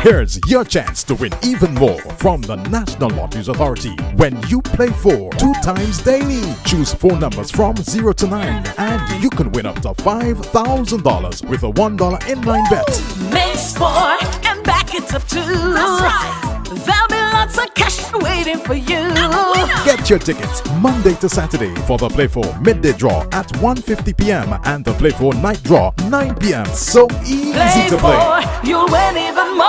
Here's your chance to win even more from the National Lotteries Authority when you play for 2 times daily. Choose phone numbers from 0 to 9 and you can win up to $5,000 with a $1 inline bet. Make sport and back it up too. That's right. There'll be lots of cash waiting for you. Get your tickets Monday to Saturday for the Play 4 midday draw at 1:50 p.m. and the Play 4 night draw 9 p.m. So easy to play. You'll win even more.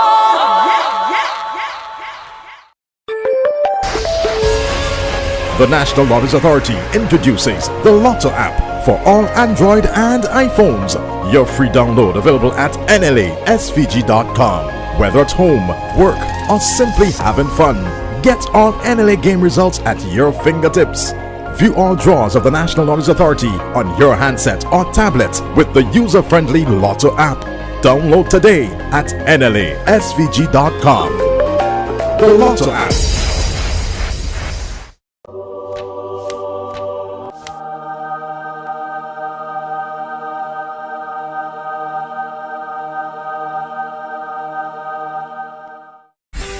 The National Lotteries Authority introduces the Lotto app for all Android and iPhones. Your free download available at nlasvg.com. Whether at home, work, or simply having fun, get all NLA game results at your fingertips. View all draws of the National Lotteries Authority on your handset or tablet with the user-friendly Lotto app. Download today at nlasvg.com. The Lotto app.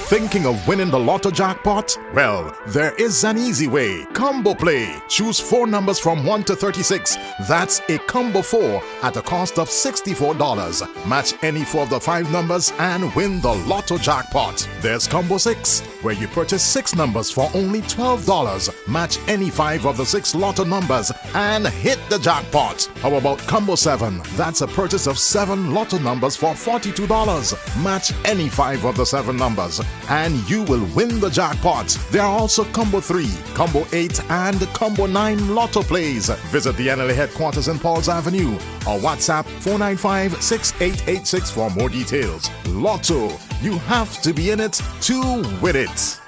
Thinking of winning the Lotto jackpot? Well, there is an easy way. Combo Play. Choose 4 numbers from 1 to 36. That's a combo 4 at a cost of $64. Match any 4 of the 5 numbers and win the Lotto jackpot. There's Combo 6, where you purchase 6 numbers for only $12. Match any 5 of the 6 Lotto numbers and hit the jackpot. How about Combo 7? That's a purchase of 7 Lotto numbers for $42. Match any 5 of the 7 numbers and you will win the jackpot. There are also Combo 3, Combo 8 and Combo 9 Lotto plays. Visit the NLA headquarters in Pauls Avenue or WhatsApp 495-6886 for more details. Lotto, you have to be in it to win it.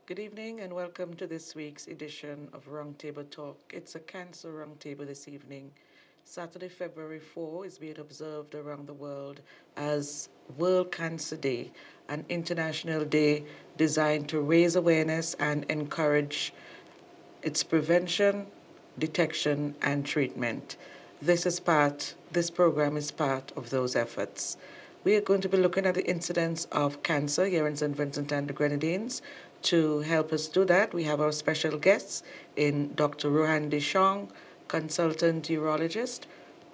Good evening and welcome to this week's edition of Roundtable Talk. It's a cancer roundtable this evening. Saturday, February 4 is being observed around the world as World Cancer Day, an international day designed to raise awareness and encourage its prevention, detection, and treatment. This program is part of those efforts. We are going to be looking at the incidence of cancer here in St. Vincent and the Grenadines. To help us do that, we have our special guests in Dr. Rohan Deshong, consultant urologist,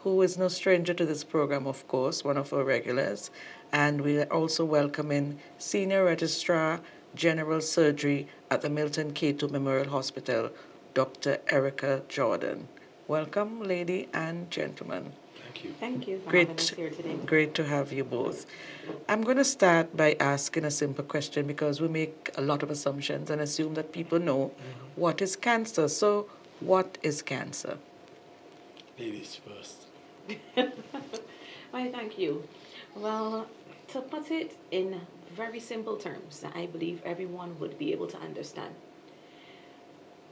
who is no stranger to this program, of course, one of our regulars. And we are also welcoming Senior Registrar General Surgery at the Milton K2 Memorial Hospital, Dr. Erica Jordan. Welcome, lady and gentlemen. Thank you. Thank you for having us here today. Great to have you both. I'm going to start by asking a simple question because we make a lot of assumptions and assume that people know what is cancer. So, what is cancer? Ladies first. Why, thank you. Well, to put it in very simple terms that I believe everyone would be able to understand.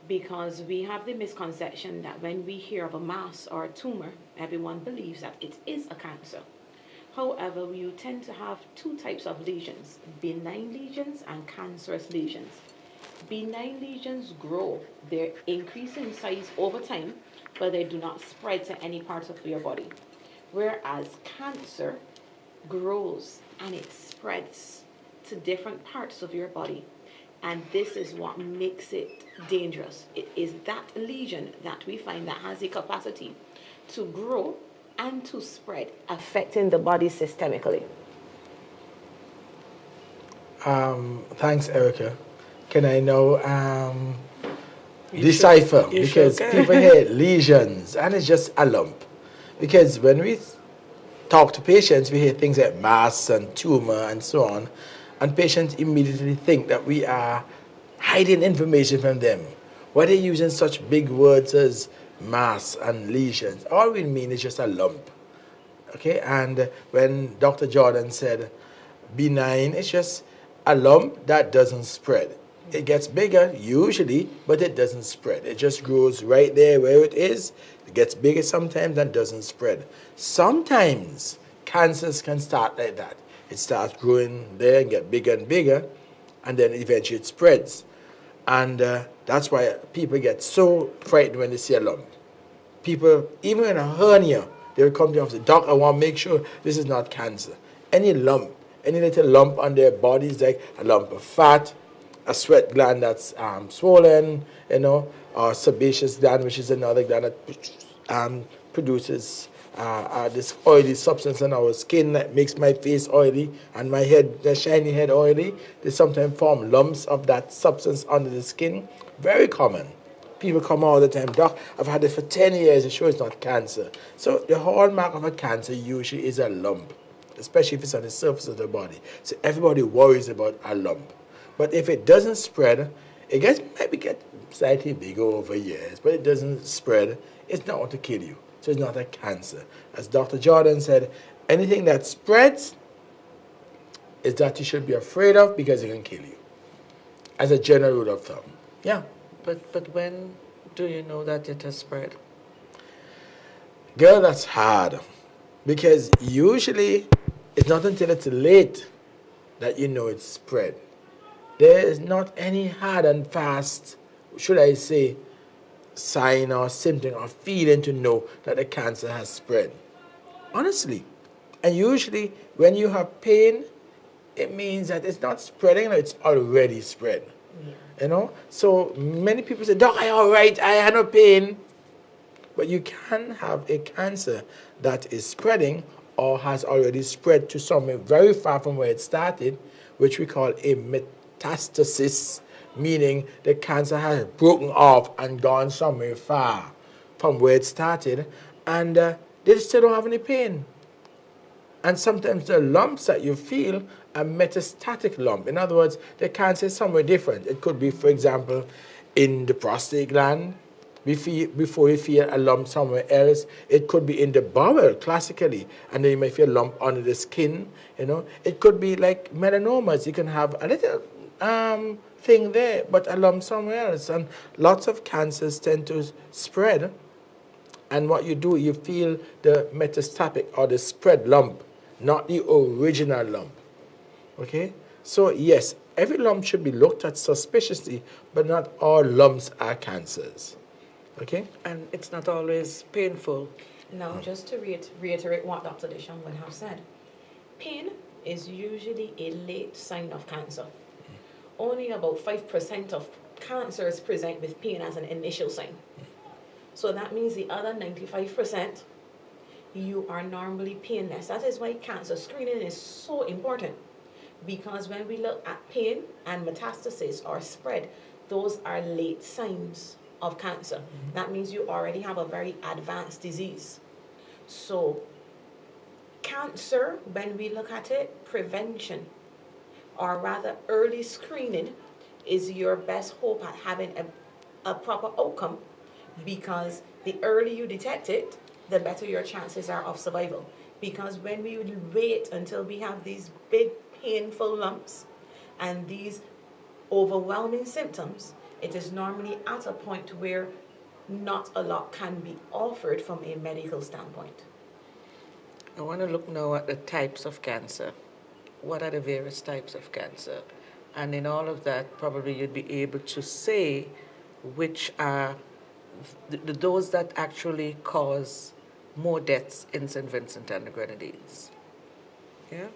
Because we have the misconception that when we hear of a mass or a tumor, everyone believes that it is a cancer. However, you tend to have 2 types of lesions, benign lesions and cancerous lesions. Benign lesions grow. They increase in size over time, but they do not spread to any part of your body. Whereas cancer grows and it spreads to different parts of your body. And this is what makes it dangerous. It is that lesion that we find that has the capacity to grow and to spread, affecting the body systemically. Thanks, Erica. Can I now decipher? Because people hear lesions and it's just a lump. Because when we talk to patients, we hear things like mass and tumor and so on. And patients immediately think that we are hiding information from them. Why they're using such big words as mass and lesions? All we mean is just a lump. Okay, and when Dr. Jordan said benign, it's just a lump that doesn't spread. It gets bigger usually, but it doesn't spread. It just grows right there where it is. It gets bigger sometimes and doesn't spread. Sometimes cancers can start like that. It starts growing there and get bigger and bigger, and then eventually it spreads. And that's why people get so frightened when they see a lump. People, even in a hernia, they will come to you and say, Doc, I want to make sure this is not cancer. Any lump, any little lump on their bodies, like a lump of fat, a sweat gland that's swollen, or sebaceous gland, which is another gland that produces this oily substance on our skin that makes my face oily and my head, the shiny head oily. They sometimes form lumps of that substance under the skin. Very common. People come all the time, Doc, I've had it for 10 years, it sure it's not cancer. So the hallmark of a cancer usually is a lump, especially if it's on the surface of the body. So everybody worries about a lump. But if it doesn't spread, maybe get slightly bigger over years, but it doesn't spread, it's not going to kill you. So it's not a cancer. As Dr. Jordan said, anything that spreads is that you should be afraid of because it can kill you. As a general rule of thumb. Yeah. But when do you know that it has spread? Girl, that's hard. Because usually it's not until it's late that you know it's spread. There is not any hard and fast, should I say, sign or symptom or feeling to know that the cancer has spread. Honestly. And usually when you have pain, it means that it's not spreading, it's already spread. Yeah. So many people say, Doc, I'm all right, I had no pain. But you can have a cancer that is spreading or has already spread to somewhere very far from where it started, which we call a metastasis, meaning the cancer has broken off and gone somewhere far from where it started, and they still don't have any pain. And sometimes the lumps that you feel are metastatic lump. In other words, the cancer is somewhere different. It could be, for example, in the prostate gland, before you feel a lump somewhere else. It could be in the bowel, classically, and then you may feel a lump under the skin. It could be like melanomas. You can have a little thing there, but a lump somewhere else. And lots of cancers tend to spread. And what you do, you feel the metastatic or the spread lump, not the original lump. Okay? So yes, every lump should be looked at suspiciously, but not all lumps are cancers. Okay? And it's not always painful. Now, just to reiterate what Dr. Deschamps would have said, pain is usually a late sign of cancer. Only about 5% of cancers present with pain as an initial sign. So that means the other 95%, you are normally painless. That is why cancer screening is so important. Because when we look at pain and metastasis or spread, those are late signs of cancer. Mm-hmm. That means you already have a very advanced disease. So cancer, when we look at it, prevention, or rather early screening, is your best hope at having a proper outcome, because the earlier you detect it, the better your chances are of survival. Because when we wait until we have these big painful lumps and these overwhelming symptoms, it is normally at a point where not a lot can be offered from a medical standpoint. I want to look now at the types of cancer. What are the various types of cancer? And in all of that, probably you'd be able to say which are those that actually cause more deaths in St. Vincent and the Grenadines. Yeah?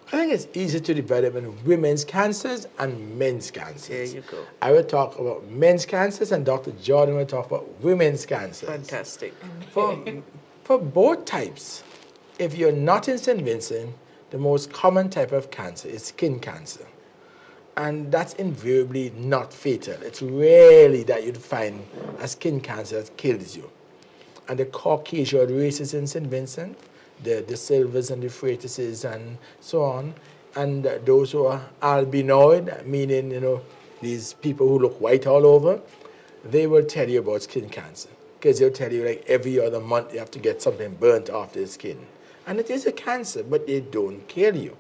I think it's easy to divide them into women's cancers and men's cancers. There you go. I will talk about men's cancers and Dr. Jordan will talk about women's cancers. Fantastic. For both types, if you're not in St. Vincent, the most common type of cancer is skin cancer. And that's invariably not fatal. It's rarely that you'd find a skin cancer that kills you. And the Caucasian races in St. Vincent, the Silvers and the Freitises and so on, and those who are albinoid, meaning, these people who look white all over, they will tell you about skin cancer. Because they'll tell you like every other month you have to get something burnt off their skin. And it is a cancer, but they don't kill you.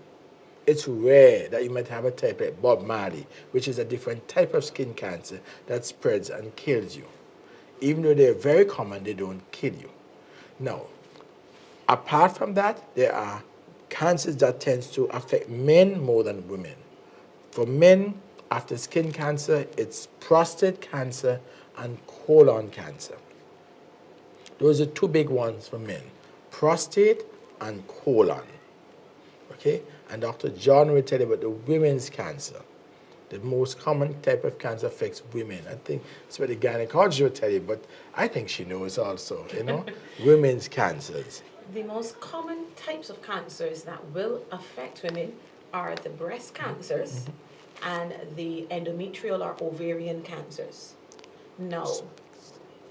It's rare that you might have a type like Bob Marley, which is a different type of skin cancer that spreads and kills you. Even though they're very common, they don't kill you. Now, apart from that, there are cancers that tend to affect men more than women. For men, after skin cancer, it's prostate cancer and colon cancer. Those are two big ones for men, prostate and colon. Okay? And Dr. John will tell you about the women's cancer. The most common type of cancer affects women. I think that's what the gynecologist will tell you, but I think she knows also, women's cancers. The most common types of cancers that will affect women are the breast cancers and the endometrial or ovarian cancers. Now,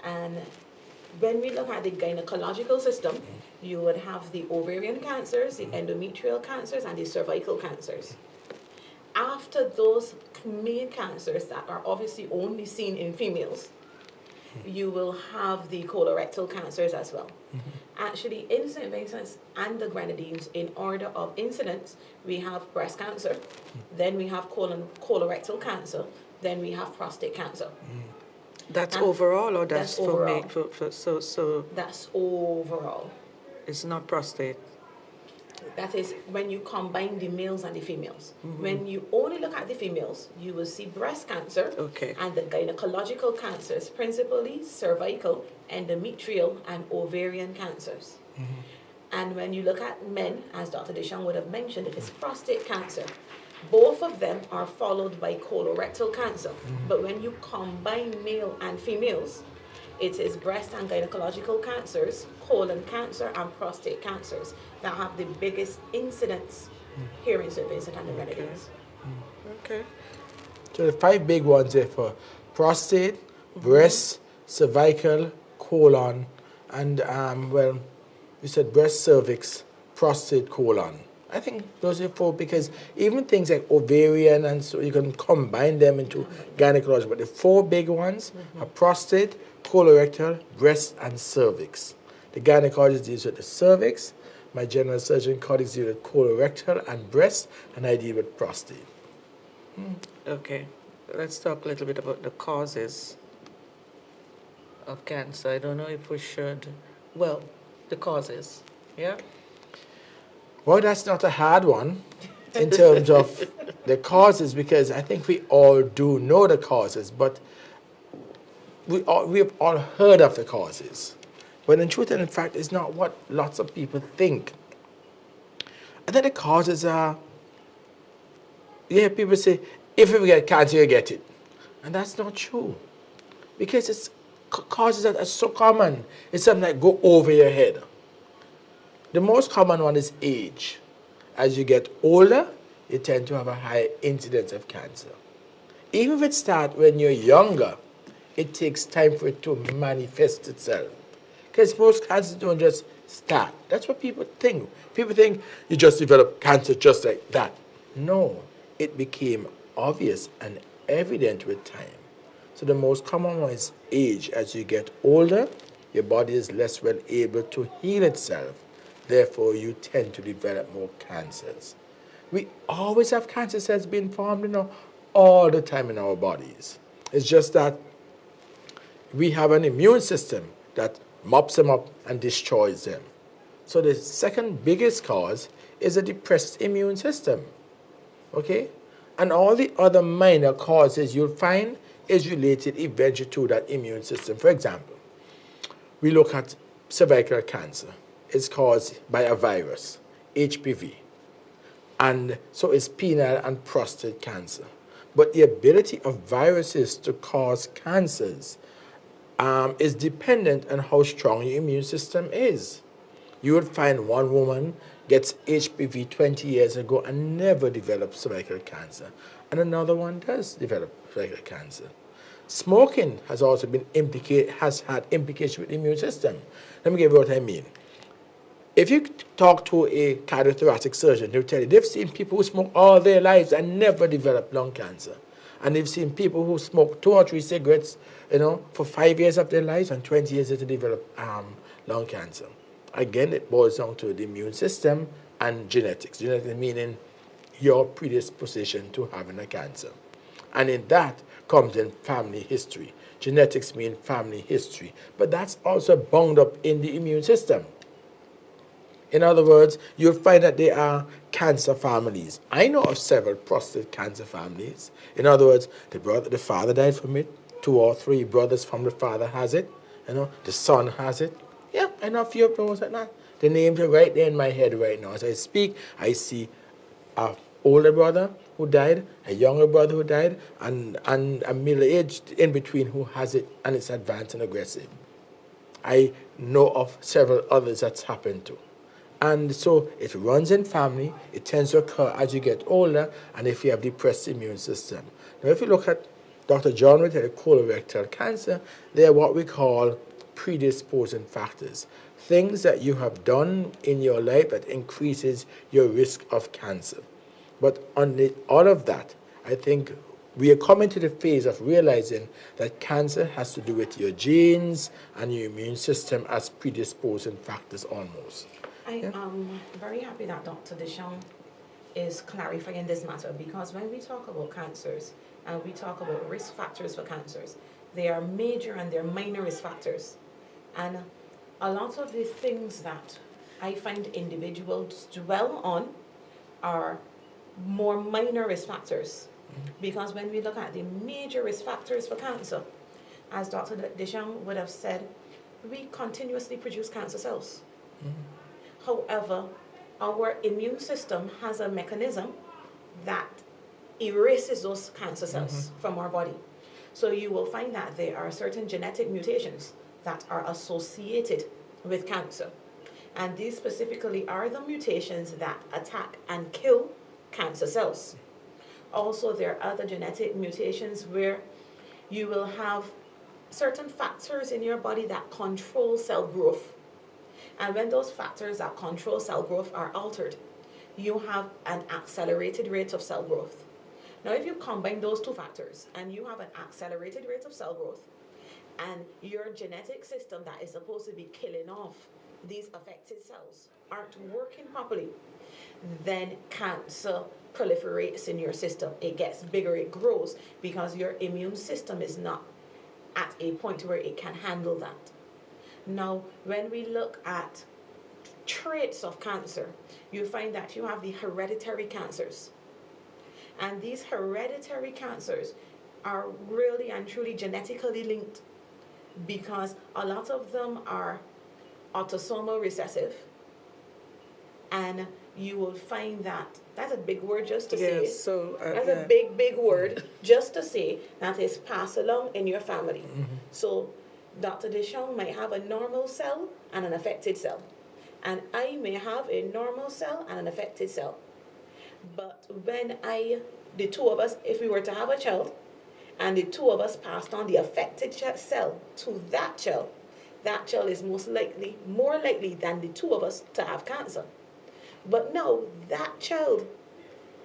and when we look at the gynecological system, you would have the ovarian cancers, the endometrial cancers, and the cervical cancers. After those main cancers that are obviously only seen in females, you will have the colorectal cancers as well. Actually, in St. Vincent's and the Grenadines, in order of incidence, we have breast cancer, then we have colorectal cancer, then we have prostate cancer. That's And overall, or that's for overall. me? So That's overall. it's not prostate. That is when you combine the males and the females. When you only look at the females, you will see breast cancer Okay. and the gynecological cancers, principally cervical, endometrial, and ovarian cancers. And when you look at men, as Dr. Deschamps would have mentioned, it is prostate cancer. Both of them are followed by colorectal cancer. But when you combine male and females, it is breast and gynecological cancers, colon cancer, and prostate cancers that have the biggest incidence here in St. Vincent and the Grenadines. Okay. So the 5 big ones are for prostate, breast, cervical, colon, and, you said breast, cervix, prostate, colon. I think those are 4 because even things like ovarian and so you can combine them into gynecology. But the 4 big ones are prostate, colorectal, breast, and cervix. The gynecologist deals with the cervix. My general surgeon colleagues deal with colorectal and breast, and I deal with prostate. Okay. Let's talk a little bit about the causes of cancer. I don't know if we should. Well, the causes. Yeah? Well, that's not a hard one in terms of the causes because I think we all do know the causes, but we have all heard of the causes. But in truth and in fact, it's not what lots of people think. I think the causes are, people say, if you get cancer, you get it. And that's not true. Because it's causes that are so common. It's something that go over your head. The most common one is age. As you get older, you tend to have a higher incidence of cancer. Even if it starts when you're younger, it takes time for it to manifest itself. Because most cancers don't just start. That's what people think. People think you just develop cancer just like that. No, it became obvious and evident with time. So the most common one is age. As you get older, your body is less well able to heal itself. Therefore, you tend to develop more cancers. We always have cancer cells being formed, all the time in our bodies. It's just that we have an immune system that mops them up and destroys them. So the second biggest cause is a depressed immune system. Okay? And all the other minor causes you'll find is related eventually to that immune system. For example, we look at cervical cancer. It's caused by a virus, HPV. And so is penile and prostate cancer. But the ability of viruses to cause cancers is dependent on how strong your immune system is. You would find one woman gets HPV 20 years ago and never developed cervical cancer. And another one does develop cervical cancer. Smoking has also been has had implications with the immune system. Let me give you what I mean. If you talk to a cardiothoracic surgeon, they'll tell you they've seen people who smoke all their lives and never develop lung cancer. And they've seen people who smoke 2 or 3 cigarettes, for 5 years of their lives and 20 years to develop lung cancer. Again, it boils down to the immune system and genetics. Genetics meaning your predisposition to having a cancer. And in that comes in family history. Genetics mean family history. But that's also bound up in the immune system. In other words, you'll find that there are cancer families. I know of several prostate cancer families. In other words, the father died from it. 2 or 3 brothers from the father has it. The son has it. Yeah, I know a few of those like that. The names are right there in my head right now. As I speak, I see an older brother who died, a younger brother who died, and a middle-aged in between who has it, and it's advanced and aggressive. I know of several others that's happened to. And so it runs in family. It tends to occur as you get older and if you have depressed immune system. Now, if you look at Dr. John with colorectal cancer, they are what we call predisposing factors, things that you have done in your life that increases your risk of cancer. But on all of that, I think we are coming to the phase of realizing that cancer has to do with your genes and your immune system as predisposing factors almost. I am very happy that Dr. Deschamps is clarifying this matter, because when we talk about cancers and we talk about risk factors for cancers, they are major and they're minor risk factors. And a lot of the things that I find individuals dwell on are more minor risk factors. Because when we look at the major risk factors for cancer, as Dr. Deschamps would have said, we continuously produce cancer cells. However, our immune system has a mechanism that erases those cancer cells from our body. So you will find that there are certain genetic mutations that are associated with cancer. And these specifically are the mutations that attack and kill cancer cells. Also, there are other genetic mutations where you will have certain factors in your body that control cell growth. And when those factors that control cell growth are altered, you have an accelerated rate of cell growth. Now, if you combine those 2 factors and you have an accelerated rate of cell growth, and your genetic system that is supposed to be killing off these affected cells aren't working properly, then cancer proliferates in your system. It gets bigger, it grows, because your immune system is not at a point where it can handle that. Now, when we look at traits of cancer, you find that you have the hereditary cancers. And these hereditary cancers are really and truly genetically linked, because a lot of them are autosomal recessive. And you will find that, that's a big word just to say. That's a big word just to say that is passed along in your family. So Dr. Deschamps might have a normal cell and an affected cell. And I may have a normal cell and an affected cell. But when the 2 of us, if we were to have a child, and the 2 of us passed on the affected cell to that child is more likely than the 2 of us to have cancer. But no, that child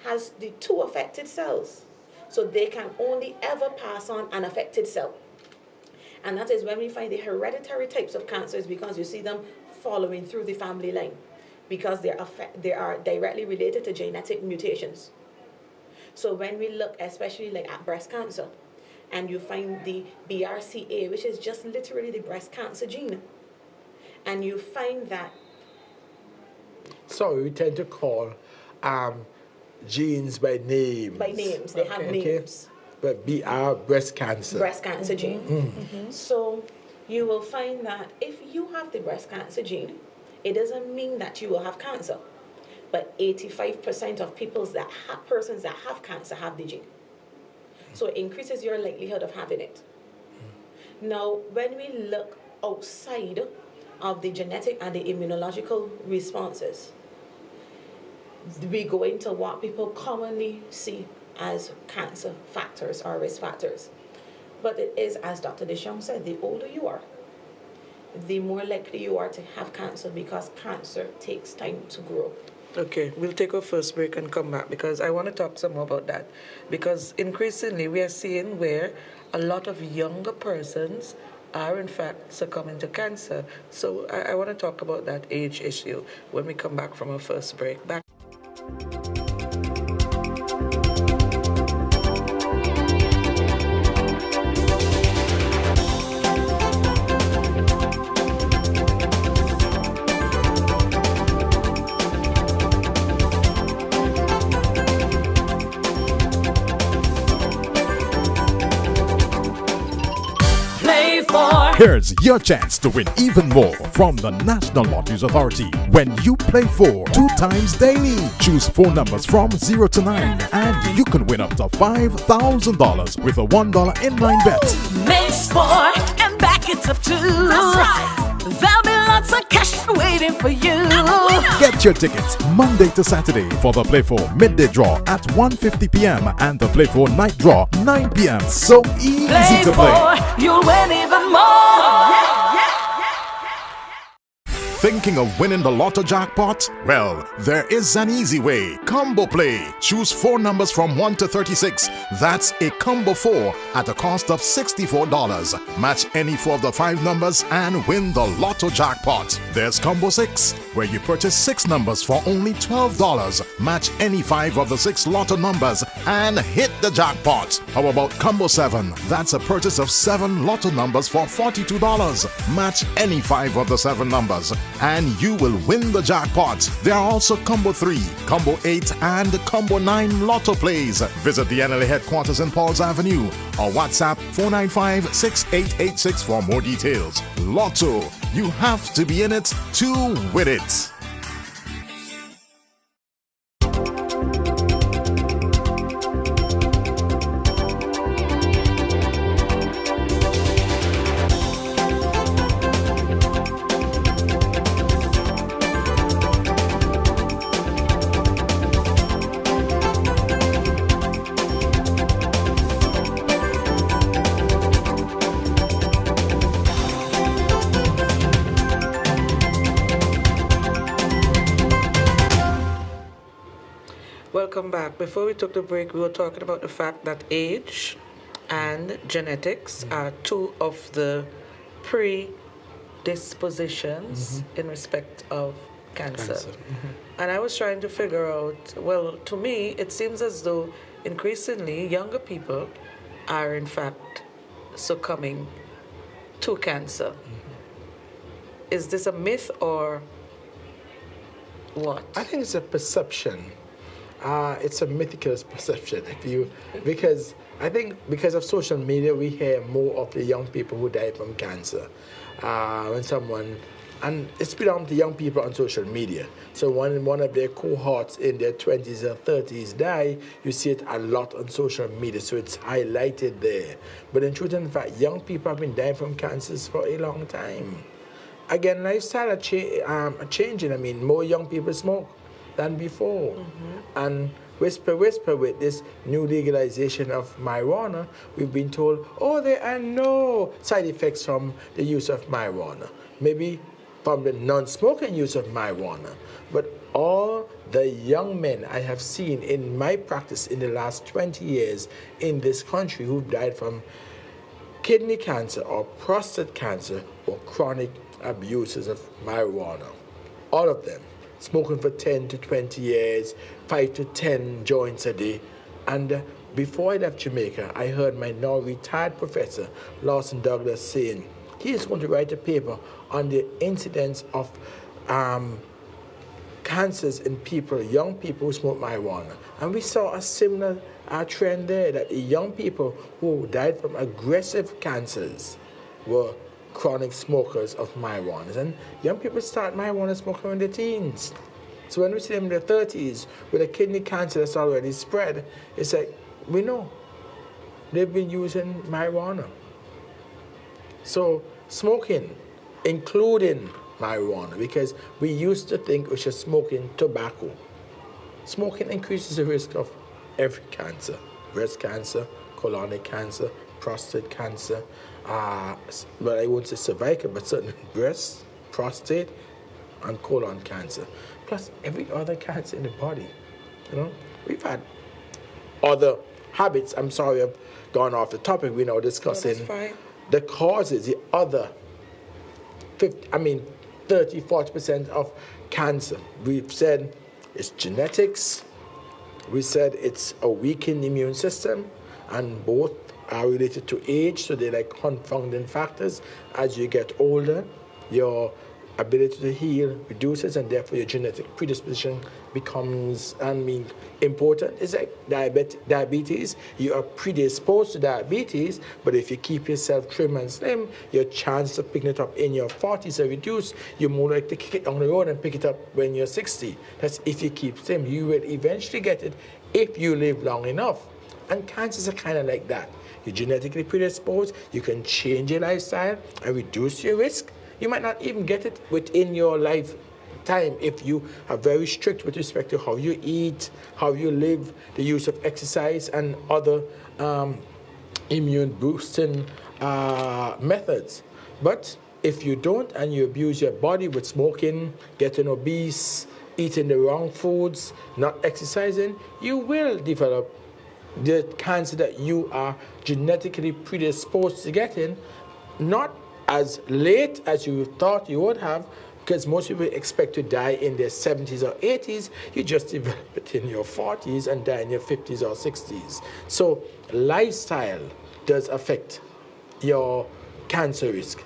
has the 2 affected cells. So they can only ever pass on an affected cell. And that is when we find the hereditary types of cancers, because you see them following through the family line, because they are directly related to genetic mutations. So when we look especially like at breast cancer, and you find the BRCA, which is just literally the breast cancer gene, and you find that... So we tend to call genes by names. By names, they have names. But BR, breast cancer. Breast cancer gene. So you will find that if you have the breast cancer gene, it doesn't mean that you will have cancer. But 85% of persons that have cancer have the gene. So it increases your likelihood of having it. Now, when we look outside of the genetic and the immunological responses, we go into what people commonly see as cancer factors or risk factors. But it is, as Dr. Deschamps said, the older you are, the more likely you are to have cancer, because cancer takes time to grow. Okay, we'll take our first break and come back, because I want to talk some more about that. Because increasingly we are seeing where a lot of younger persons are in fact succumbing to cancer. So I want to talk about that age issue when we come back from our first break. Back. Here's your chance to win even more from the National Lotteries Authority when you play 4 2 times daily. Choose 4 numbers from 0 to 9 and you can win up to $5,000 with a $1 inline bet. Make sport and back it up too. That's right. There'll be lots of cash waiting for you. Get your tickets Monday to Saturday for the Play 4 midday draw at 1:50 p.m. and the Play 4 night draw 9 p.m. So easy Play to play. 4, you'll win even more. Thinking of winning the lotto jackpot? Well, there is an easy way. Combo Play. Choose 4 numbers from 1 to 36. That's a combo 4 at a cost of $64. Match any 4 of the 5 numbers and win the lotto jackpot. There's Combo 6, where you purchase 6 numbers for only $12. Match any 5 of the 6 lotto numbers and hit the jackpot. How about Combo 7? That's a purchase of 7 lotto numbers for $42. Match any 5 of the 7 numbers and you will win the jackpot. There are also Combo 3, Combo 8, and Combo 9 lotto plays. Visit the NLA headquarters in Pauls Avenue or WhatsApp 495-6886 for more details. Lotto, you have to be in it to win it. Welcome back. Before we took the break, we were talking about the fact that age and genetics are 2 of the predispositions in respect of cancer. And I was trying to figure out, well, to me, it seems as though increasingly younger people are in fact succumbing to cancer. Is this a myth or what? I think it's a perception. It's a mythical perception, because I think because of social media, we hear more of the young people who die from cancer. And it's belonged to young people on social media. So when one of their cohorts in their 20s or 30s die, you see it a lot on social media, so it's highlighted there. But in truth and fact, young people have been dying from cancers for a long time. Again, lifestyle are changing. I mean, more young people smoke than before. And whisper with this new legalization of marijuana, we've been told, oh, there are no side effects from the use of marijuana. Maybe from the non-smoking use of marijuana. But all the young men I have seen in my practice in the last 20 years in this country who've died from kidney cancer or prostate cancer or chronic abuses of marijuana, all of them, smoking for 10 to 20 years, 5 to 10 joints a day. And before I left Jamaica, I heard my now retired professor, Lawson Douglas, saying he is going to write a paper on the incidence of cancers in people, young people who smoke marijuana. And we saw a similar trend there, that the young people who died from aggressive cancers were chronic smokers of marijuana. And young people start marijuana smoking in their teens. So when we see them in their 30s with a kidney cancer that's already spread, it's like, we know they've been using marijuana. So smoking, including marijuana, because we used to think it was just smoking tobacco. Smoking increases the risk of every cancer: breast cancer, colonic cancer, prostate cancer, but I won't say cervical, but certainly breast, prostate, and colon cancer. Plus every other cancer in the body. You know, we've had other habits. I'm sorry I've gone off the topic. We're now discussing the causes, the other 30-40% of cancer. We've said it's genetics, we said it's a weakened immune system, and both are related to age, so they're like confounding factors. As you get older, your ability to heal reduces, and therefore your genetic predisposition becomes important. It's like diabetes. You are predisposed to diabetes, but if you keep yourself trim and slim, your chance of picking it up in your 40s are reduced. You're more likely to kick it on the road and pick it up when you're 60. That's if you keep slim. You will eventually get it if you live long enough. And cancers are kind of like that. You're genetically predisposed. You can change your lifestyle and reduce your risk. You might not even get it within your lifetime if you are very strict with respect to how you eat, how you live, the use of exercise, and other immune boosting methods. But if you don't, and you abuse your body with smoking, getting obese, eating the wrong foods, not exercising, you will develop the cancer that you are genetically predisposed to getting, not as late as you thought you would have, because most people expect to die in their 70s or 80s. You just develop it in your 40s and die in your 50s or 60s. So lifestyle does affect your cancer risk.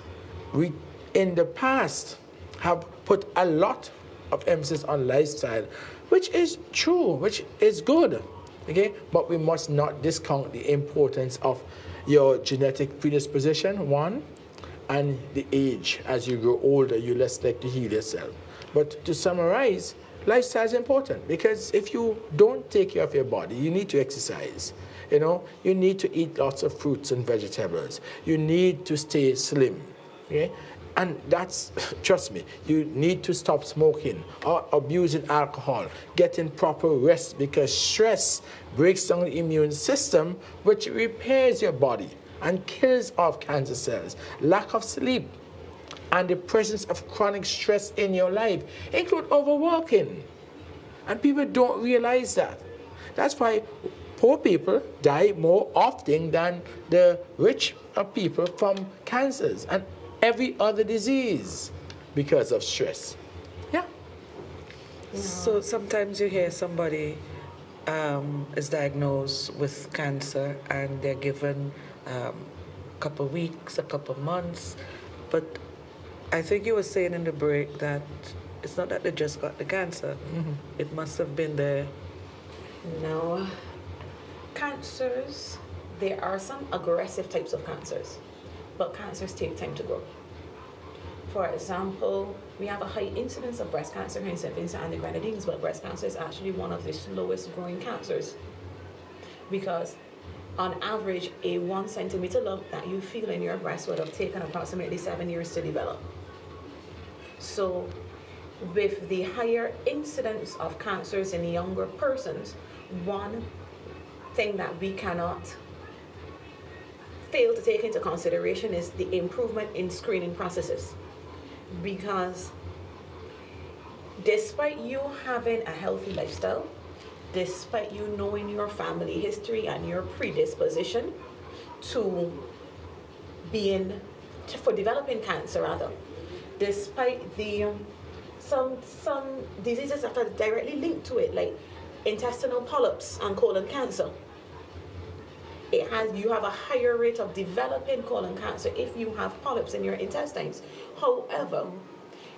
We, in the past, have put a lot of emphasis on lifestyle, which is true, which is good, okay? But we must not discount the importance of your genetic predisposition, one, and the age. As you grow older, you're less likely to heal yourself. But to summarize, lifestyle is important, because if you don't take care of your body, you need to exercise. You need to eat lots of fruits and vegetables. You need to stay slim, okay? And that's, trust me, you need to stop smoking or abusing alcohol, getting proper rest, because stress breaks down the immune system, which repairs your body and kills off cancer cells. Lack of sleep and the presence of chronic stress in your life include overworking. And people don't realize that. That's why poor people die more often than the rich people from cancers and every other disease because of stress. Yeah. So sometimes you hear somebody is diagnosed with cancer and they're given a couple of weeks, a couple of months, but I think you were saying in the break that it's not that they just got the cancer. Mm-hmm. It must have been there. No. Cancers, there are some aggressive types of cancers, but cancers take time to grow. For example, we have a high incidence of breast cancer in St. Vincent and the Grenadines, but breast cancer is actually one of the slowest growing cancers, because on average, a 1 centimeter lump that you feel in your breast would have taken approximately 7 years to develop. So with the higher incidence of cancers in younger persons, one thing that we cannot fail to take into consideration is the improvement in screening processes. Because despite you having a healthy lifestyle, despite you knowing your family history and your predisposition to for developing cancer rather, despite the some diseases that are directly linked to it, like intestinal polyps and colon cancer, you have a higher rate of developing colon cancer if you have polyps in your intestines. However,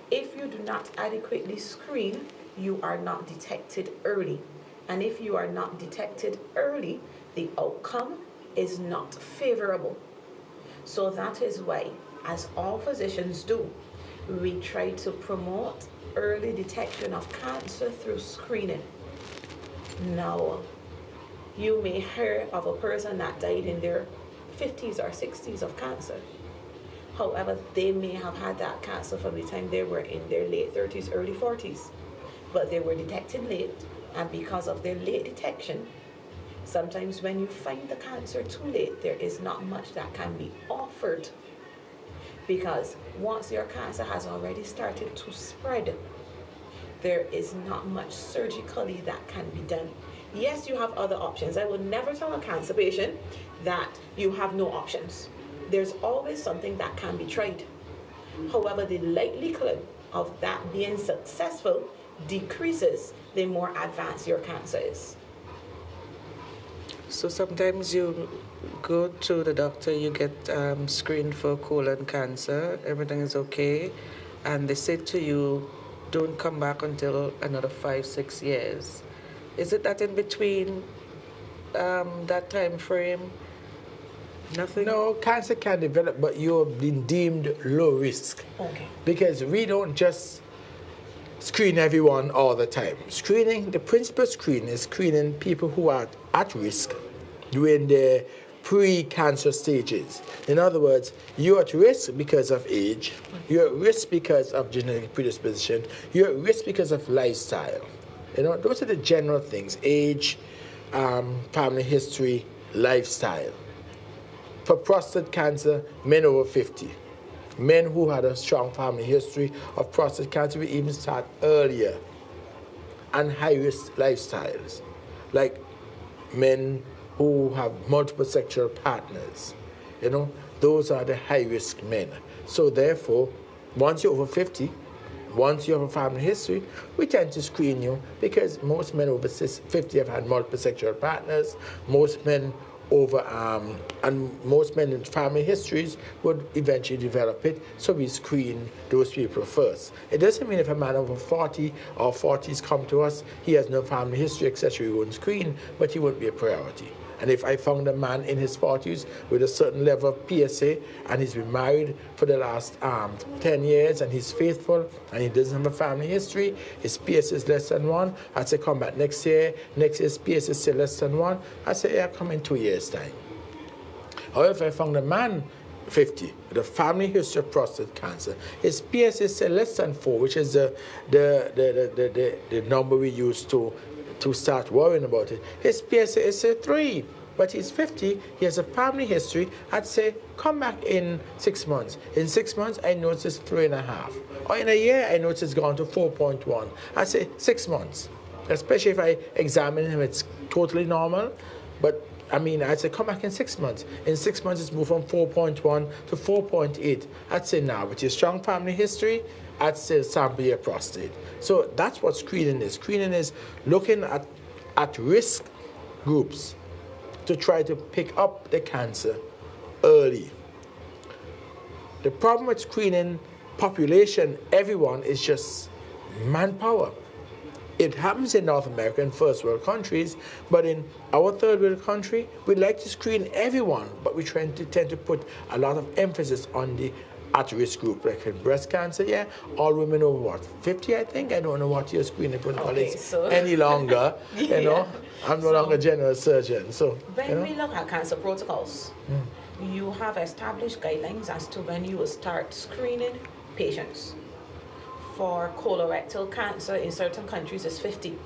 if you do not adequately screen, you are not detected early. And if you are not detected early, the outcome is not favorable. So that is why, as all physicians do, we try to promote early detection of cancer through screening. Now, you may hear of a person that died in their 50s or 60s of cancer. However, they may have had that cancer from the time they were in their late 30s, early 40s. But they were detected late, and because of their late detection, sometimes when you find the cancer too late, there is not much that can be offered. Because once your cancer has already started to spread, there is not much surgically that can be done. Yes, you have other options. I would never tell a cancer patient that you have no options. there's always something that can be tried. However, the likelihood of that being successful decreases the more advanced your cancer is. So sometimes you go to the doctor, you get screened for colon cancer, everything is okay, and they say to you, don't come back until another 5-6 years. Is it that in between that time frame, nothing? No, cancer can develop, but you're being deemed low risk. Okay. Because we don't just screen everyone all the time. Screening, the principal screen is screening people who are at risk during the pre-cancer stages. In other words, you're at risk because of age, you're at risk because of genetic predisposition, you're at risk because of lifestyle. You know, those are the general things: age, family history, lifestyle. For prostate cancer, men over 50. Men who had a strong family history of prostate cancer will even start earlier. And high-risk lifestyles, like men who have multiple sexual partners. You know, those are the high-risk men. So therefore, once you're over 50, once you have a family history, we tend to screen you, because most men over 50 have had multiple sexual partners. Most men and most men in family histories would eventually develop it, so we screen those people first. It doesn't mean if a man over 40 or 40s come to us, he has no family history, etc., we wouldn't screen, but he wouldn't be a priority. And if I found a man in his 40s with a certain level of PSA, and he's been married for the last 10 years, and he's faithful, and he doesn't have a family history, his PSA is less than 1, I'd say come back next year. Next year's PSA is still less than 1, I'd say, yeah, come in 2 years' time. However, if I found a man 50 with a family history of prostate cancer, his PSA is still less than 4, which is the number we use to start worrying about it. His PSA is 3, but he's 50, he has a family history. I'd say, come back in 6 months. In 6 months, I notice it's 3.5. Or in a year, I notice it's gone to 4.1. I'd say 6 months. Especially if I examine him, it's totally normal. But I mean, I'd say come back in 6 months. In 6 months, it's moved from 4.1 to 4.8. I'd say now, with your strong family history, I'd say sample your prostate. So that's what screening is. Screening is looking at risk groups to try to pick up the cancer early. The problem with screening population, everyone, is just manpower. It happens in North America and first world countries, but in our third world country, we like to screen everyone, but we tend to put a lot of emphasis on the at-risk group, like in breast cancer, yeah, all women over what, 50, I think? I don't know what your screening protocol is any longer, yeah. You know. I'm no longer a general surgeon, so. When we look at cancer protocols, you have established guidelines as to when you will start screening patients. For colorectal cancer in certain countries is 50.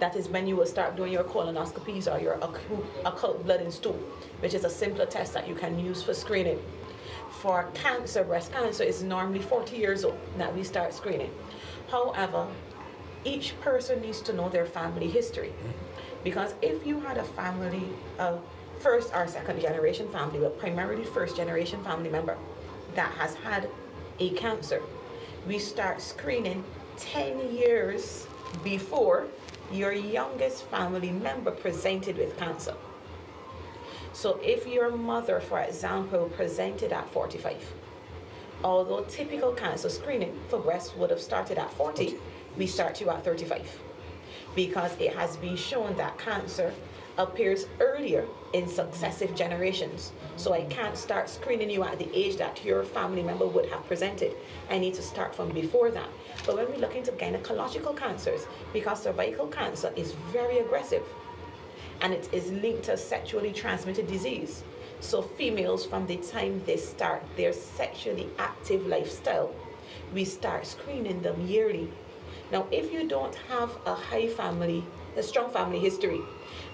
That is when you will start doing your colonoscopies or your occult blood in stool, which is a simpler test that you can use for screening. For cancer, breast cancer, is normally 40 years old that we start screening. However, each person needs to know their family history, because if you had a family, first or second generation family, but primarily first generation family member that has had a cancer, we start screening 10 years before your youngest family member presented with cancer. So if your mother, for example, presented at 45, although typical cancer screening for breast would have started at 40, we start you at 35, because it has been shown that cancer appears earlier in successive generations. So I can't start screening you at the age that your family member would have presented. I need to start from before that. But when we look into gynecological cancers, because cervical cancer is very aggressive and it is linked to sexually transmitted disease. So females, from the time they start their sexually active lifestyle, we start screening them yearly. Now, if you don't have a strong family history,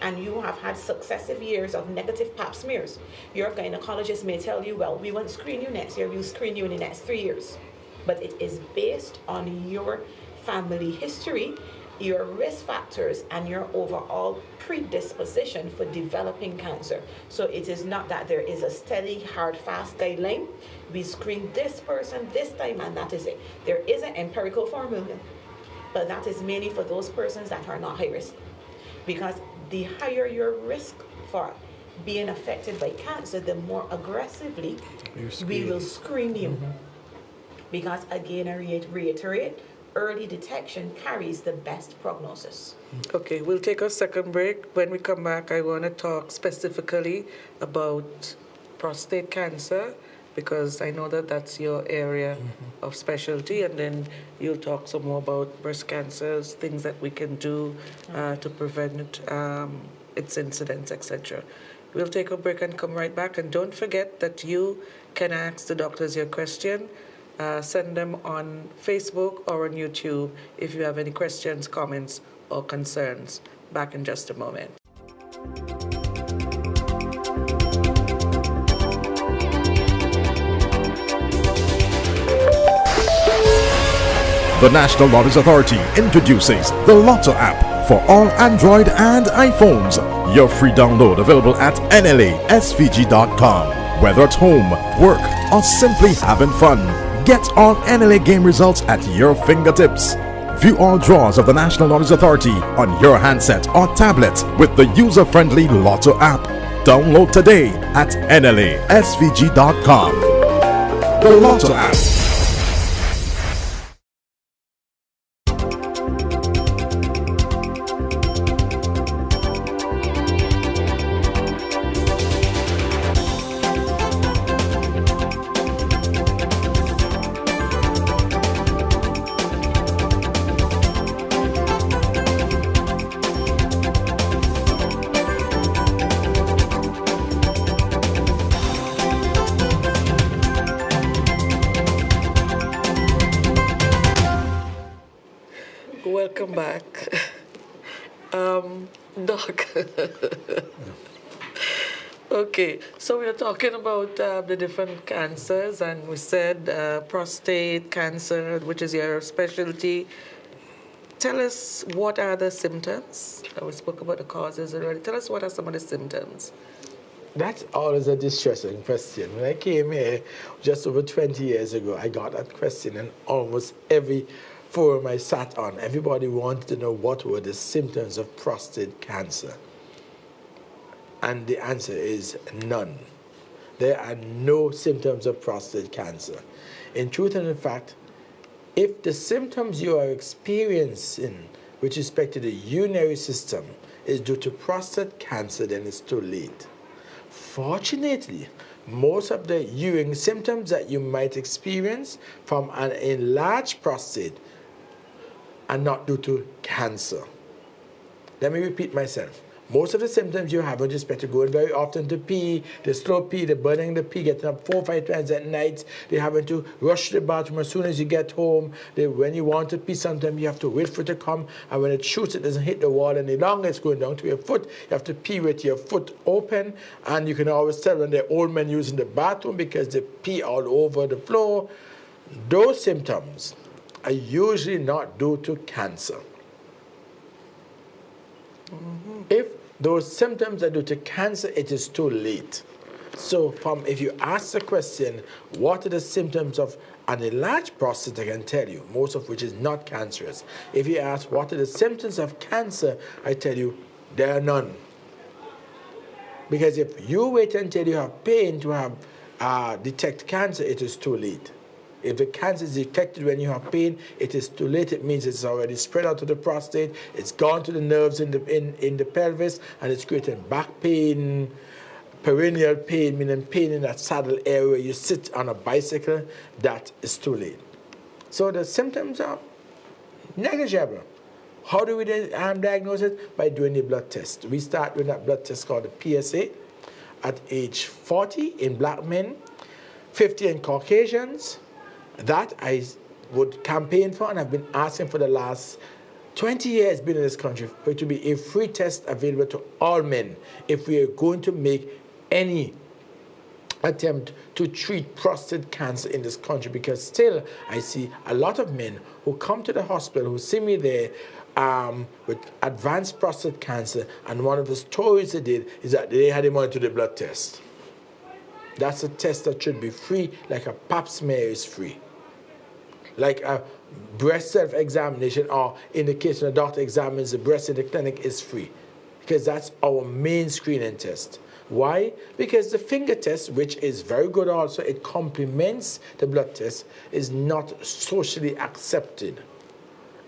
and you have had successive years of negative pap smears, your gynecologist may tell you, well, we won't screen you next year, we'll screen you in the next 3 years. But it is based on your family history your risk factors and your overall predisposition for developing cancer. So it is not that there is a steady, hard, fast guideline. We screen this person this time and that is it. There is an empirical formula, but that is mainly for those persons that are not high risk. Because the higher your risk for being affected by cancer, the more aggressively we will screen you. Because again, I reiterate, early detection carries the best prognosis. Okay, we'll take a second break. When we come back, I want to talk specifically about prostate cancer, because I know that that's your area of specialty, and then you'll talk some more about breast cancers, things that we can do to prevent its incidence, etc. We'll take a break and come right back. And don't forget that you can ask the doctors your question. Send them on Facebook or on YouTube if you have any questions, comments, or concerns. Back in just a moment. The National Lotteries Authority introduces the Lotto app for all Android and iPhones. Your free download available at nlasvg.com. Whether at home, work, or simply having fun, get all NLA game results at your fingertips. View all draws of the National Lotteries Authority on your handset or tablet with the user-friendly Lotto app. Download today at nlasvg.com. The Lotto app. Welcome back. Doc. Okay, so we are talking about the different cancers, and we said prostate cancer, which is your specialty. Tell us, what are the symptoms? We spoke about the causes already. Tell us, what are some of the symptoms? That's always a distressing question. When I came here just over 20 years ago, I got that question, and almost every forum I sat on, everybody wanted to know what were the symptoms of prostate cancer. And the answer is none. There are no symptoms of prostate cancer. In truth and in fact, if the symptoms you are experiencing with respect to the urinary system is due to prostate cancer, then it's too late. Fortunately, most of the urine symptoms that you might experience from an enlarged prostate are not due to cancer. Let me repeat myself. Most of the symptoms you have with respect to going very often to pee, the slow pee, the burning the pee, getting up 4 or 5 times at night, they having to rush to the bathroom as soon as you get home. When you want to pee, sometimes you have to wait for it to come, and when it shoots, it doesn't hit the wall any longer. It's going down to your foot. You have to pee with your foot open, and you can always tell when they're old men using the bathroom because they pee all over the floor. Those symptoms are usually not due to cancer. If those symptoms are due to cancer, it is too late. So if you ask the question, what are the symptoms of an enlarged prostate, I can tell you, most of which is not cancerous. If you ask, what are the symptoms of cancer, I tell you, there are none. Because if you wait until you have pain to have detect cancer, it is too late. If the cancer is detected when you have pain, it is too late. It means it's already spread out to the prostate, it's gone to the nerves in the pelvis, and it's creating back pain, perineal pain, meaning pain in that saddle area where you sit on a bicycle. That is too late. So the symptoms are negligible. How do we diagnose it? By doing the blood test. We start with that blood test called the PSA at age 40 in black men, 50 in Caucasians. That I would campaign for, and I've been asking for the last 20 years being in this country for it to be a free test available to all men if we are going to make any attempt to treat prostate cancer in this country, because still I see a lot of men who come to the hospital, who see me there, with advanced prostate cancer, and one of the stories they did is that they had him on to the blood test. That's a test that should be free, like a pap smear is free. Like a breast self-examination, or in the case when a doctor examines the breast in the clinic, is free. Because that's our main screening test. Why? Because the finger test, which is very good also, it complements the blood test, is not socially accepted.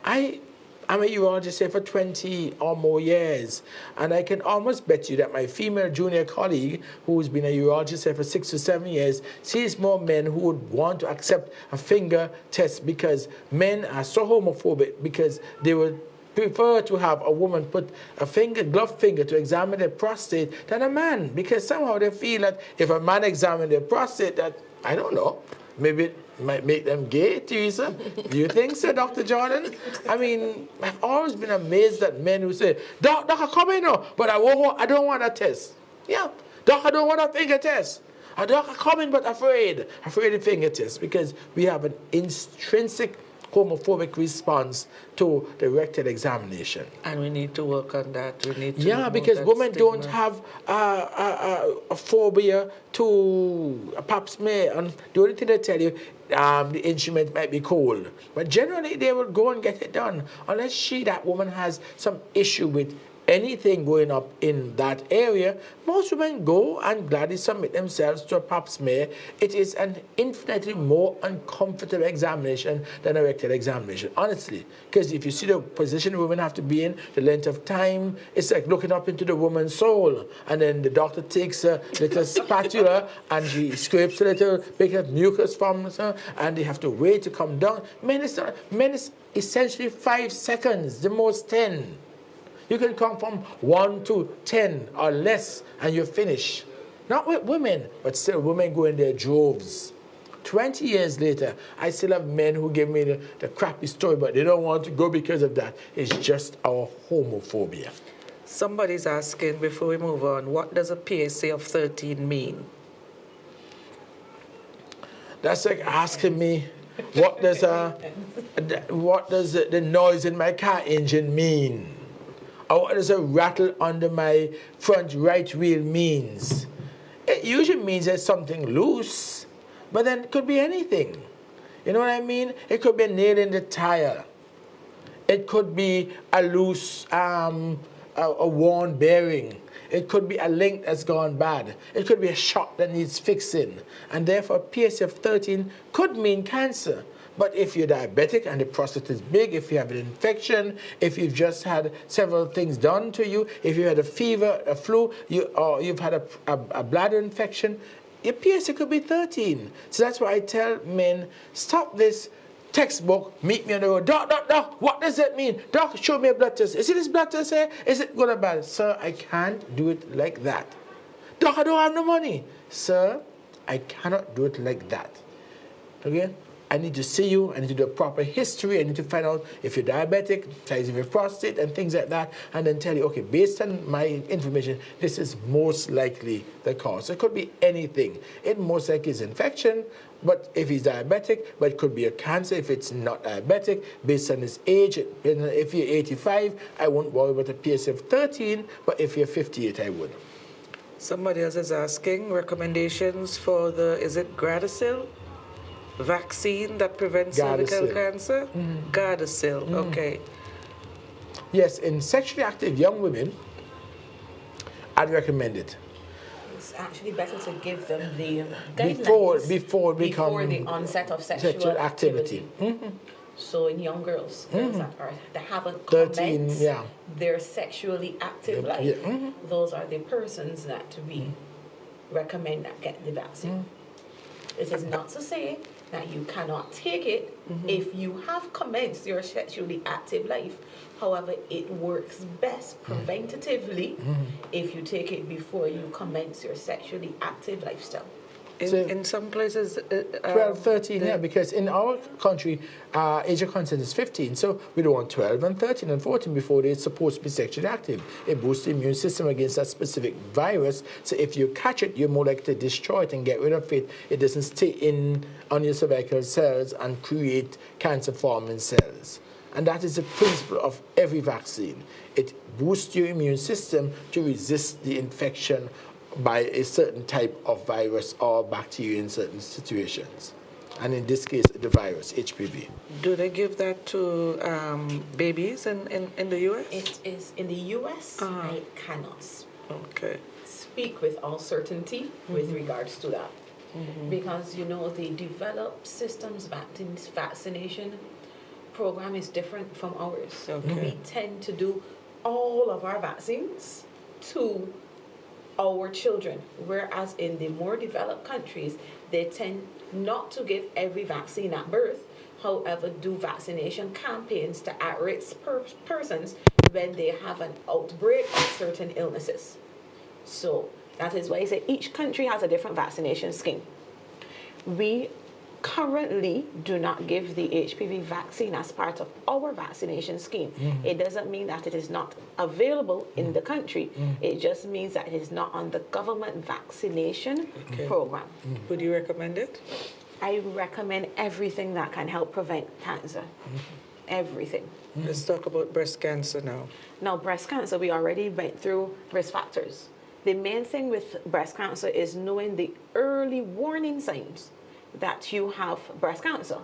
I'm a urologist here for 20 or more years, and I can almost bet you that my female junior colleague, who's been a urologist here for 6 to 7 years, sees more men who would want to accept a finger test, because men are so homophobic because they would prefer to have a woman put a gloved finger to examine their prostate than a man, because somehow they feel that if a man examines their prostate, that, I don't know, maybe it might make them gay, Teresa. Do you think so, Dr. Jordan? I mean, I've always been amazed at men who say, Doctor, come in now, but I don't want a test. Yeah, Doc, I don't want a finger test. Doc, come in, but afraid of finger test, because we have an intrinsic homophobic response to the rectal examination. And we need to work on that. We need to remove because that women stigma. don't have a phobia to a pap smear. And the only thing they tell you, the instrument might be cold. But generally, they will go and get it done. Unless that woman has some issue with anything going up in that area, most women go and gladly submit themselves to a pap smear. It is an infinitely more uncomfortable examination than a rectal examination, honestly. Because if you see the position women have to be in, the length of time, it's like looking up into the woman's soul. And then the doctor takes a little spatula and she scrapes a little bit of mucus from her, and they have to wait to come down. Men is essentially 5 seconds, the most 10. You can come from 1 to 10 or less, and you're finished. Not with women, but still women go in their droves. 20 years later, I still have men who give me the crappy story, but they don't want to go because of that. It's just our homophobia. Somebody's asking, before we move on, what does a PSA of 13 mean? That's like asking me, what does the noise in my car engine mean? Or what does a rattle under my front right wheel means? It usually means there's something loose, but then it could be anything. You know what I mean? It could be a nail in the tire. It could be a loose, a worn bearing. It could be a link that's gone bad. It could be a shock that needs fixing. And therefore, PSA of 13 could mean cancer. But if you're diabetic and the prostate is big, if you have an infection, if you've just had several things done to you, if you had a fever, a flu, or you've had a bladder infection, your PSA could be 13. So that's why I tell men, stop this textbook, meet me on the road. Doc, what does that mean? Doc, show me a blood test. Is it this blood test here? Is it good or bad? Sir, I can't do it like that. Doc, I don't have no money. Sir, I cannot do it like that. Okay? I need to see you, I need to do a proper history, I need to find out if you're diabetic, size of your prostate, and things like that, and then tell you, okay, based on my information, this is most likely the cause. So it could be anything. It most likely is infection, but if he's diabetic, but it could be a cancer if it's not diabetic, based on his age. If you're 85, I won't worry about a PSA of 13, but if you're 58, I would. Somebody else is asking recommendations for is it Gardasil? Vaccine that prevents cervical cancer? Gardasil, okay. Yes, in sexually active young women, I'd recommend it. It's actually better to give them the guidelines before the onset of sexual activity. So in young girls that haven't commenced their sexually active life, those are the persons that we recommend that get the vaccine. It is not to say that you cannot take it if you have commenced your sexually active life. However, it works best preventatively if you take it before you commence your sexually active lifestyle. In some places... 12, 13, because in our country, age of consent is 15, so we don't want 12 and 13 and 14 before they're supposed to be sexually active. It boosts the immune system against that specific virus, so if you catch it, you're more likely to destroy it and get rid of it. It doesn't stay on your cervical cells and create cancer-forming cells. And that is the principle of every vaccine. It boosts your immune system to resist the infection by a certain type of virus or bacteria in certain situations. And in this case, the virus, HPV. Do they give that to babies in the U.S.? It is in the U.S. I cannot speak with all certainty with regards to that. Because, you know, the developed systems vaccination program is different from ours. We tend to do all of our vaccines to our children, whereas in the more developed countries, they tend not to give every vaccine at birth, however, do vaccination campaigns to at-risk persons when they have an outbreak of certain illnesses. So that is why I say each country has a different vaccination scheme. We currently do not give the HPV vaccine as part of our vaccination scheme. It doesn't mean that it is not available in the country. It just means that it is not on the government vaccination program. Would you recommend it? I recommend everything that can help prevent cancer. Everything. Let's talk about breast cancer now. Now, breast cancer, we already went through risk factors. The main thing with breast cancer is knowing the early warning signs that you have breast cancer.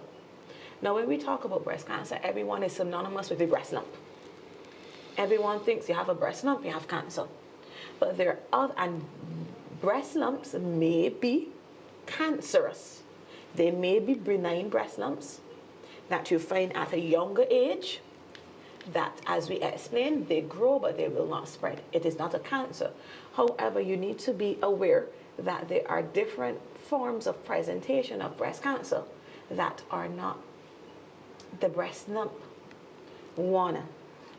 Now, when we talk about breast cancer, everyone is synonymous with a breast lump. Everyone thinks you have a breast lump, you have cancer. But there are other, and breast lumps may be cancerous. They may be benign breast lumps that you find at a younger age, that, as we explained, they grow but they will not spread. It is not a cancer. However, you need to be aware that there are different forms of presentation of breast cancer that are not the breast lump. One,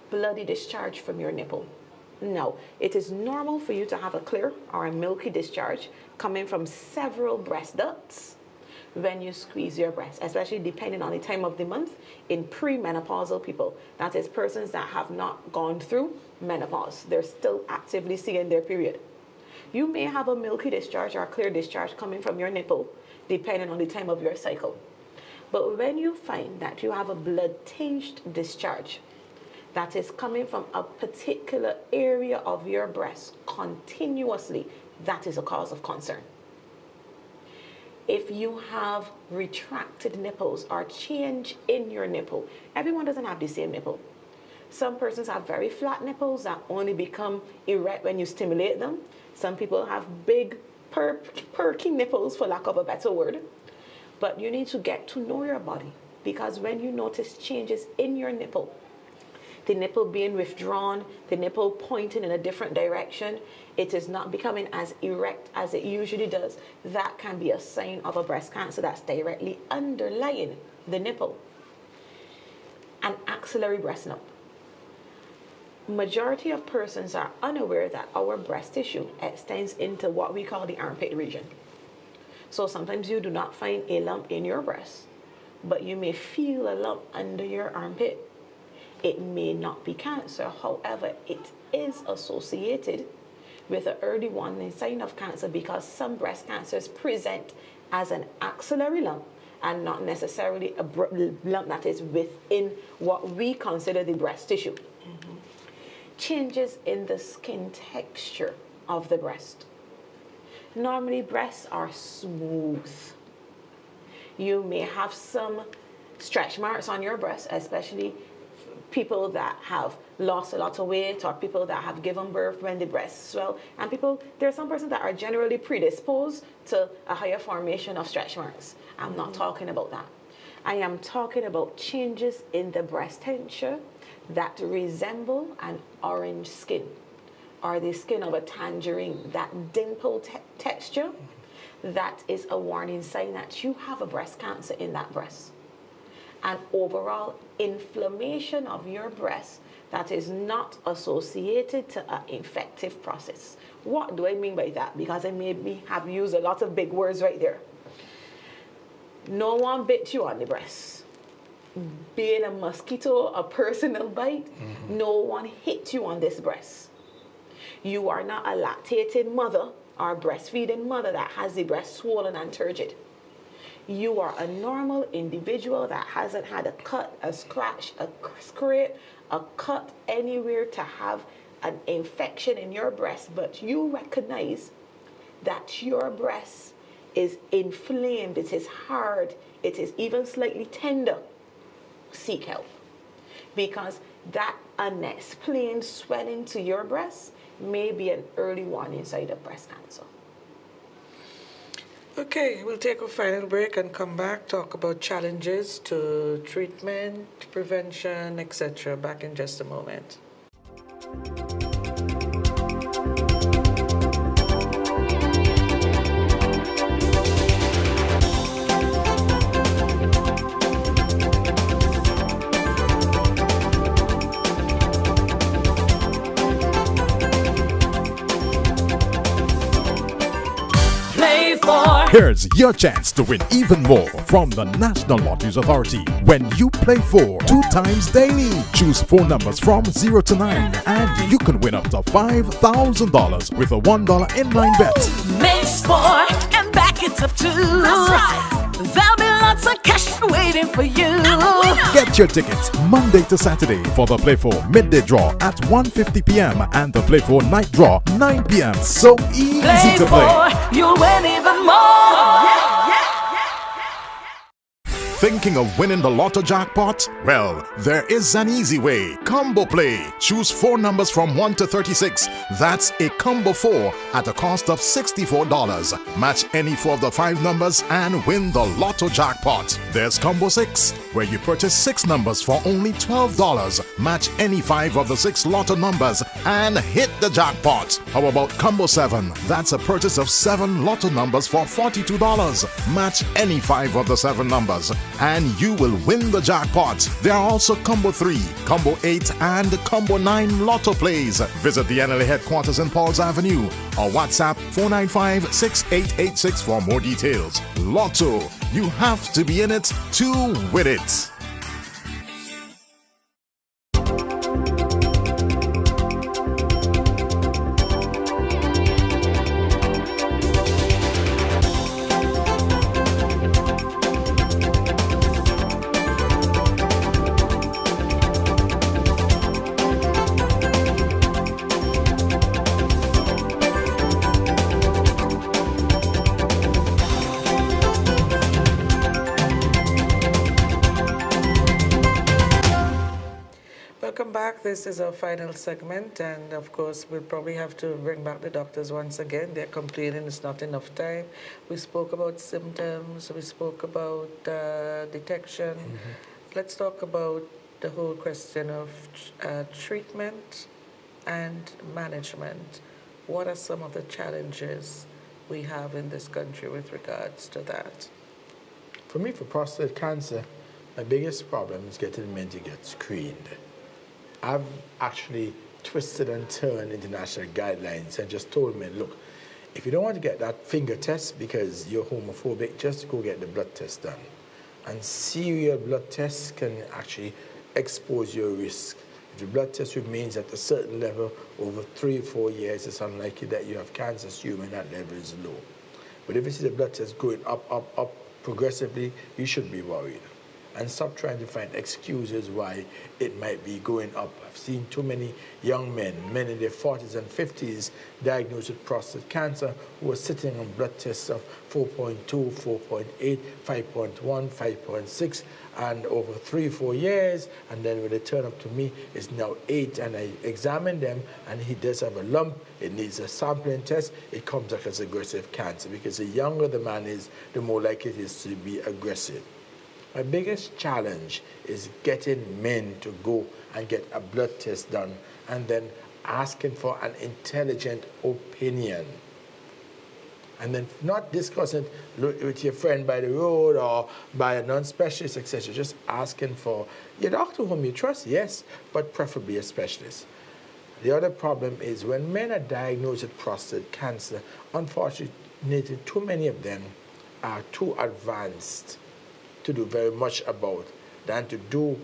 bloody discharge from your nipple. No, it is normal for you to have a clear or a milky discharge coming from several breast ducts when you squeeze your breast, especially depending on the time of the month in premenopausal people. That is persons that have not gone through menopause. They're still actively seeing their period. You may have a milky discharge or a clear discharge coming from your nipple, depending on the time of your cycle. But when you find that you have a blood-tinged discharge that is coming from a particular area of your breast continuously, that is a cause of concern. If you have retracted nipples or change in your nipple, everyone doesn't have the same nipple. Some persons have very flat nipples that only become erect when you stimulate them. Some people have big, perky nipples, for lack of a better word. But you need to get to know your body, because when you notice changes in your nipple, the nipple being withdrawn, the nipple pointing in a different direction, it is not becoming as erect as it usually does, that can be a sign of a breast cancer that's directly underlying the nipple. An axillary breast lump. Majority of persons are unaware that our breast tissue extends into what we call the armpit region. So sometimes you do not find a lump in your breast, but you may feel a lump under your armpit. It may not be cancer, however, it is associated with an early warning sign of cancer, because some breast cancers present as an axillary lump and not necessarily a lump that is within what we consider the breast tissue. Changes in the skin texture of the breast. Normally, breasts are smooth. You may have some stretch marks on your breast, especially people that have lost a lot of weight or people that have given birth when the breasts swell. And there are some persons that are generally predisposed to a higher formation of stretch marks. I'm not talking about that. I am talking about changes in the breast texture that resemble an orange skin or the skin of a tangerine, that dimple texture. That is a warning sign that you have a breast cancer in that breast. And overall inflammation of your breast that is not associated to an infective process. What do I mean by that? Because I maybe have used a lot of big words right there. No one bit you on the breast. Being a mosquito, a personal bite, no one hit you on this breast. You are not a lactating mother or breastfeeding mother that has the breast swollen and turgid. you are a normal individual that hasn't had a cut, a scratch, a scrape, a cut anywhere to have an infection in your breast, but you recognize that your breast is inflamed, it is hard, it is even slightly tender, seek help. Because that unexplained swelling to your breast may be an early warning sign of breast cancer. Okay, we'll take a final break and come back, talk about challenges to treatment, prevention, etc. Back in just a moment. Here's your chance to win even more from the National Lotteries Authority when you play for 2 times daily. Choose 4 numbers from 0 to 9 and you can win up to $5,000 with a $1 inline bet. Makes 4 and back it up 2. That's right. There'll be lots of cash waiting for you. Get your tickets Monday to Saturday for the Play 4 midday draw at 1:50 p.m. and the Play 4 night draw 9 p.m. So easy Play to play. 4, you'll win even more. Thinking of winning the lotto jackpot? Well, there is an easy way. Combo Play. Choose 4 numbers from 1 to 36. That's a combo 4 at a cost of $64. Match any 4 of the 5 numbers and win the lotto jackpot. There's Combo 6, where you purchase 6 numbers for only $12. Match any 5 of the 6 lotto numbers and hit the jackpot. How about Combo 7? That's a purchase of 7 lotto numbers for $42. Match any 5 of the 7 numbers and you will win the jackpot. There are also Combo 3, Combo 8, and Combo 9 lotto plays. Visit the NLA headquarters in Pauls Avenue or WhatsApp 495-6886 for more details. Lotto, you have to be in it to win it. Welcome back. This is our final segment, and of course, we'll probably have to bring back the doctors once again. They're complaining it's not enough time. We spoke about symptoms, we spoke about detection. Let's talk about the whole question of treatment and management. What are some of the challenges we have in this country with regards to that? For me, for prostate cancer, my biggest problem is getting men to get screened. I've actually twisted and turned international guidelines and just told men, look, if you don't want to get that finger test because you're homophobic, just go get the blood test done. And serial blood tests can actually expose your risk. If the blood test remains at a certain level over 3 or 4 years, it's unlikely that you have cancer, assuming that level is low. But if you see the blood test going up progressively, you should be worried. And stop trying to find excuses why it might be going up. I've seen too many young men in their 40s and 50s, diagnosed with prostate cancer, who are sitting on blood tests of 4.2, 4.8, 5.1, 5.6, and over 3 or 4 years, and then when they turn up to me, it's now 8, and I examine them, and he does have a lump. It needs a sampling test. It comes back as aggressive cancer, because the younger the man is, the more likely it is to be aggressive. My biggest challenge is getting men to go and get a blood test done and then asking for an intelligent opinion. And then not discussing it with your friend by the road or by a non-specialist, etc. Just asking for your doctor whom you trust, yes, but preferably a specialist. The other problem is when men are diagnosed with prostate cancer, unfortunately, too many of them are too advanced to do very much about than to do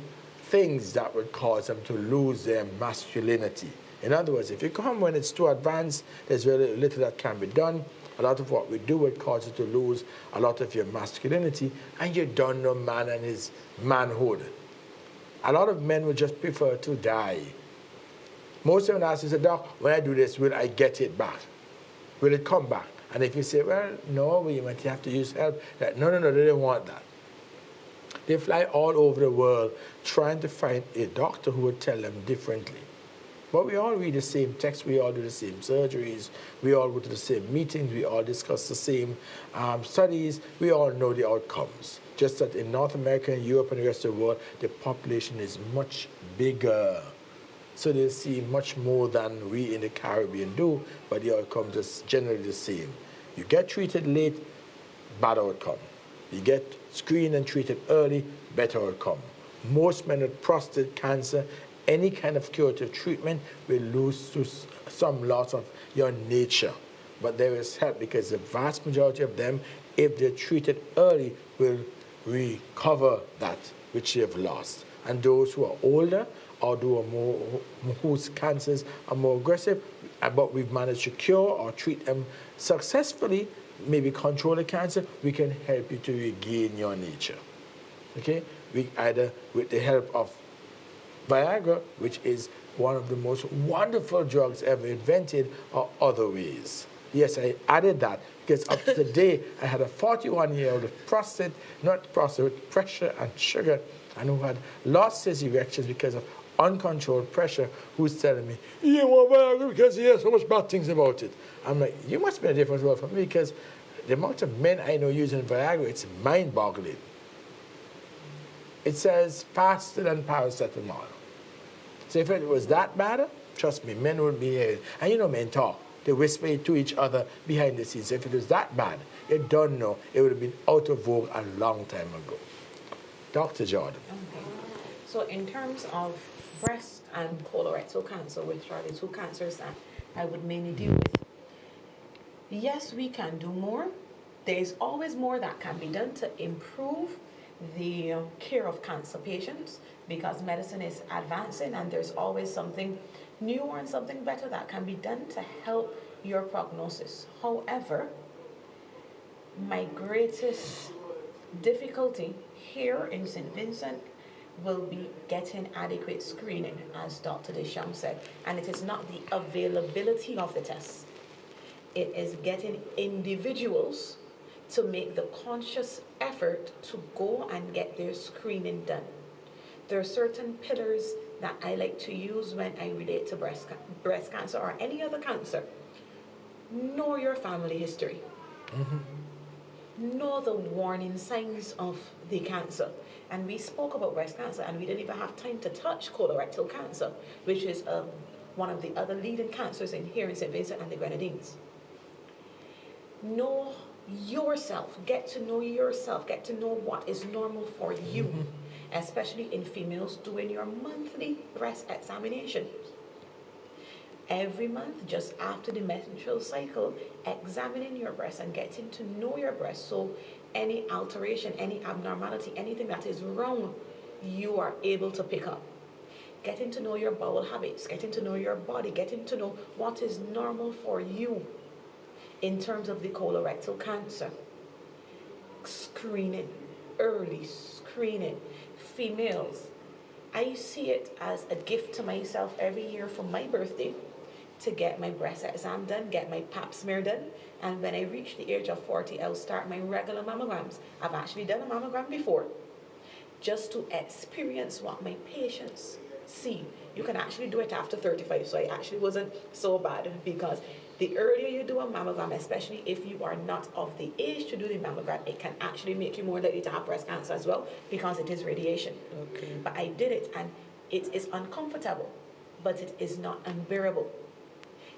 things that would cause them to lose their masculinity. In other words, if you come when it's too advanced, there's very little that can be done. A lot of what we do would cause you to lose a lot of your masculinity, and you don't know man and his manhood. A lot of men would just prefer to die. Most of them ask you, Doc, when I do this, will I get it back? Will it come back? And if you say, well, no, we might have to use help, like, no, they don't want that. They fly all over the world trying to find a doctor who would tell them differently. But we all read the same text, we all do the same surgeries, we all go to the same meetings, we all discuss the same studies, we all know the outcomes. Just that in North America and Europe and the rest of the world, the population is much bigger. So they see much more than we in the Caribbean do, but the outcomes are generally the same. You get treated late, bad outcome. You get screened and treated early, better outcome. Most men with prostate cancer, any kind of curative treatment will lose to some loss of your nature. But there is help because the vast majority of them, if they're treated early, will recover that which they've lost. And those who are older or whose cancers are more aggressive, but we've managed to cure or treat them successfully, maybe control the cancer, we can help you to regain your nature. Okay? We either with the help of Viagra, which is one of the most wonderful drugs ever invented, or other ways. Yes, I added that because up to today, I had a 41-year-old with with pressure and sugar, and who had lost his erections because of uncontrolled pressure, who's telling me, you want Viagra because he hears so much bad things about it. I'm like, you must be a different world from me, because the amount of men I know using Viagra, it's mind-boggling. It says faster than paracetamol. So if it was that bad, trust me, men would be here. And you know men talk. They whisper it to each other behind the scenes. If it was that bad, you don't know, it would have been out of vogue a long time ago. Dr. Jordan. Okay. So in terms of breast and colorectal cancer, which are the two cancers that I would mainly deal with, yes, we can do more. There's always more that can be done to improve the care of cancer patients, because medicine is advancing and there's always something newer and something better that can be done to help your prognosis. However, my greatest difficulty here in St. Vincent will be getting adequate screening, as Dr. Deschamps said, and it is not the availability of the tests. It is getting individuals to make the conscious effort to go and get their screening done. There are certain pillars that I like to use when I relate to breast cancer or any other cancer. Know your family history. Mm-hmm. Know the warning signs of the cancer. And we spoke about breast cancer, and we didn't even have time to touch colorectal cancer, which is one of the other leading cancers here in St. Vincent and the Grenadines. Know yourself, get to know yourself, get to know what is normal for you, especially in females doing your monthly breast examination. Every month, just after the menstrual cycle, examining your breast and getting to know your breast, so any alteration, any abnormality, anything that is wrong, you are able to pick up. Getting to know your bowel habits, getting to know your body, getting to know what is normal for you. In terms of the colorectal cancer, screening, early screening, females, I see it as a gift to myself every year for my birthday to get my breast exam done, get my pap smear done, and when I reach the age of 40, I'll start my regular mammograms. I've actually done a mammogram before, just to experience what my patients see. You can actually do it after 35, so I actually wasn't so bad, because the earlier you do a mammogram, especially if you are not of the age to do the mammogram, it can actually make you more likely to have breast cancer as well, because it is radiation. Okay. But I did it, and it is uncomfortable, but it is not unbearable.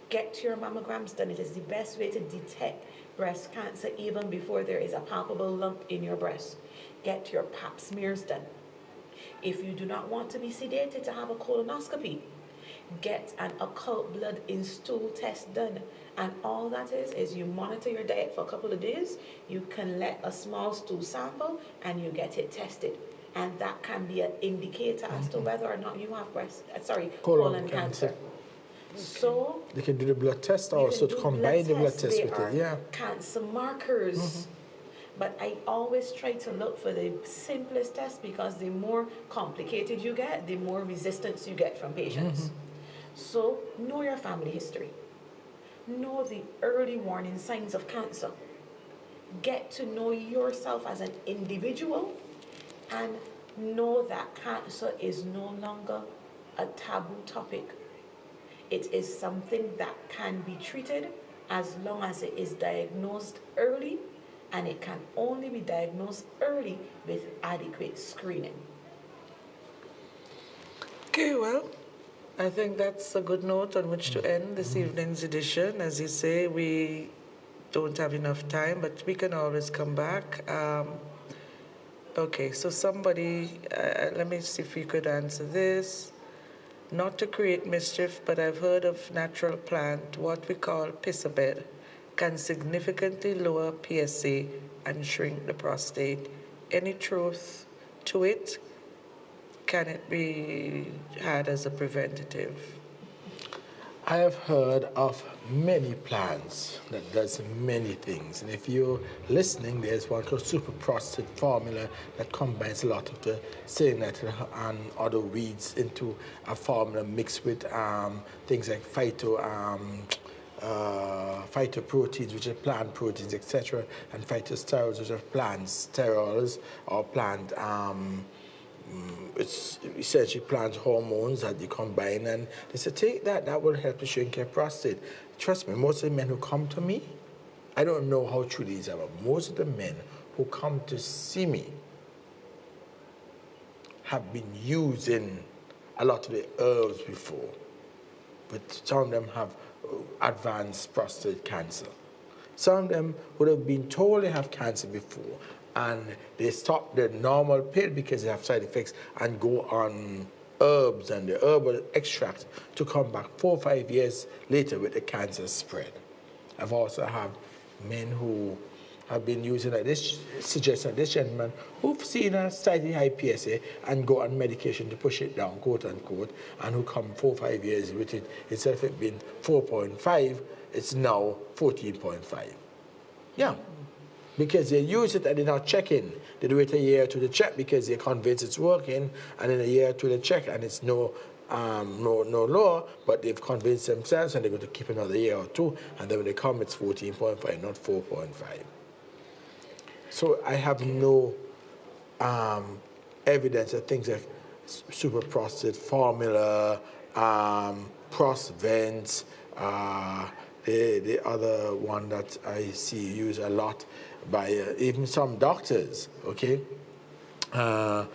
Get your mammograms done. It is the best way to detect breast cancer even before there is a palpable lump in your breast. Get your pap smears done. If you do not want to be sedated to have a colonoscopy, get an occult blood in stool test done. And all that is you monitor your diet for a couple of days, you collect a small stool sample, and you get it tested. And that can be an indicator as to whether or not you have colon cancer. So they can do the blood test you also can to do combine the blood tests. test They with are it. Yeah. cancer markers. But I always try to look for the simplest test because the more complicated you get, the more resistance you get from patients. So know your family history. Know the early warning signs of cancer. Get to know yourself as an individual and know that cancer is no longer a taboo topic. It is something that can be treated as long as it is diagnosed early, and it can only be diagnosed early with adequate screening. Okay, well, I think that's a good note on which to end this evening's edition. As you say, we don't have enough time, but we can always come back. Okay, so somebody, let me see if you could answer this. Not to create mischief, but I've heard of natural plant, what we call pissabed, can significantly lower PSA and shrink the prostate. Any truth to it? Can it be had as a preventative? I have heard of many plants that does many things, and if you're listening, there's one called super prostate formula that combines a lot of the selenite and other weeds into a formula mixed with things like phytoproteins, which are plant proteins, etc., and phytosterols, which are plant sterols or plant it's essentially plant hormones that you combine, and they say take that will help to shrink your prostate. Trust me, most of the men who come to me, I don't know how true these are, but most of the men who come to see me have been using a lot of the herbs before, but some of them have advanced prostate cancer. Some of them would have been told they have cancer before, and they stop the normal pill because they have side effects and go on herbs and the herbal extract to come back 4 or 5 years later with the cancer spread. I've also had men who have been using like this, suggestion this gentleman who've seen a slightly high PSA and go on medication to push it down, quote unquote, and who come 4 or 5 years with it, instead of it being 4.5, it's now 14.5. Yeah. Because they use it and they're not checking. They wait a year or two to check because they're convinced it's working, and in a year or two they check and it's no lower, but they've convinced themselves and they're going to keep another year or two, and then when they come it's 14.5, not 4.5. So I have no evidence that things like super prostate formula, prosvent, the other one that I see used a lot by even some doctors, okay? All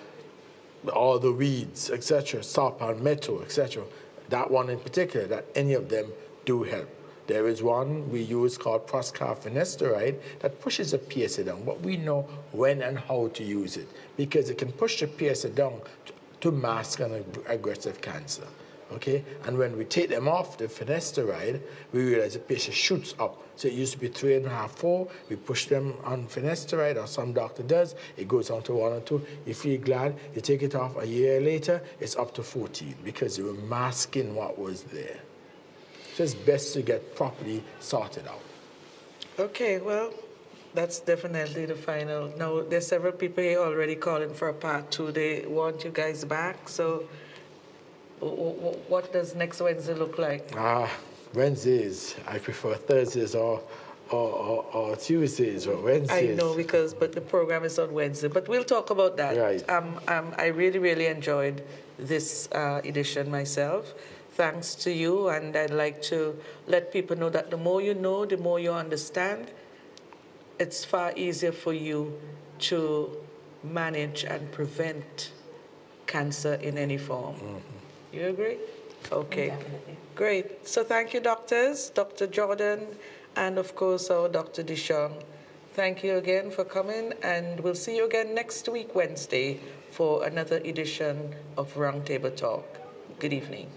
the weeds, etc., salpalmetto, etc. That one in particular, that any of them do help. There is one we use called proscarfenesteride that pushes the PSA down, but we know when and how to use it because it can push the PSA down to mask an aggressive cancer. Okay, and when we take them off the finasteride, we realize the patient shoots up. So it used to be 3.5, 4. We push them on finasteride, or some doctor does. It goes down to 1 or 2. You feel glad. You take it off a year later, it's up to 14 because you were masking what was there. So it's best to get properly sorted out. Okay, well, that's definitely the final. Now, there's several people here already calling for a part 2. They want you guys back, so what does next Wednesday look like? Wednesdays. I prefer Thursdays or Tuesdays or Wednesdays. I know but the program is on Wednesday. But we'll talk about that. Right. I really enjoyed this edition myself. Thanks to you, and I'd like to let people know that the more you know, the more you understand. It's far easier for you to manage and prevent cancer in any form. You agree? Okay. Definitely. Great. So thank you, doctors, Dr. Jordan, and of course our Dr. Dishon. Thank you again for coming, and we'll see you again next week, Wednesday, for another edition of Roundtable Talk. Good evening.